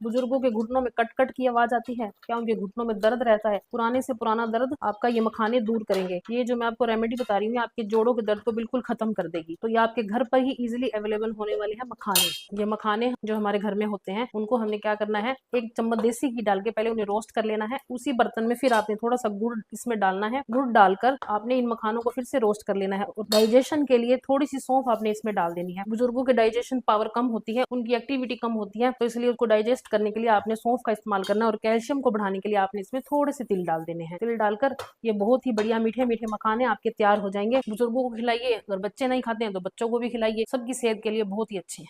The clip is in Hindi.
बुजुर्गों के घुटनों में कट कट की आवाज आती है, क्या उनके घुटनों में दर्द रहता है, पुराने से पुराना दर्द आपका ये मखाने दूर करेंगे। ये जो मैं आपको रेमेडी बता रही हूँ आपके जोड़ों के दर्द को बिल्कुल खत्म कर देगी। तो ये आपके घर पर ही इजिली अवेलेबल होने वाले हैं मखाने। ये मखाने जो हमारे घर में होते हैं उनको हमने क्या करना है, एक चम्मच देसी घी डाल के पहले उन्हें रोस्ट कर लेना है। उसी बर्तन में फिर आपने थोड़ा सा गुड़ इसमें डालना है। गुड़ डालकर आपने इन मखानों को फिर से रोस्ट कर लेना है और डाइजेशन के लिए थोड़ी सी सौंफ आपने इसमें डाल देनी है। बुजुर्गों के डाइजेशन पावर कम होती है, उनकी एक्टिविटी कम होती है, तो इसलिए उसको डाइजेस्ट करने के लिए आपने सौंफ का इस्तेमाल करना है। और कैल्शियम को बढ़ाने के लिए आपने इसमें थोड़े से तिल डाल देने हैं। तिल डालकर ये बहुत ही बढ़िया मीठे मीठे मखाने आपके तैयार हो जाएंगे। बुजुर्गों को खिलाइए, अगर बच्चे नहीं खाते हैं तो बच्चों को भी खिलाइए, सबकी सेहत के लिए बहुत ही अच्छे हैं।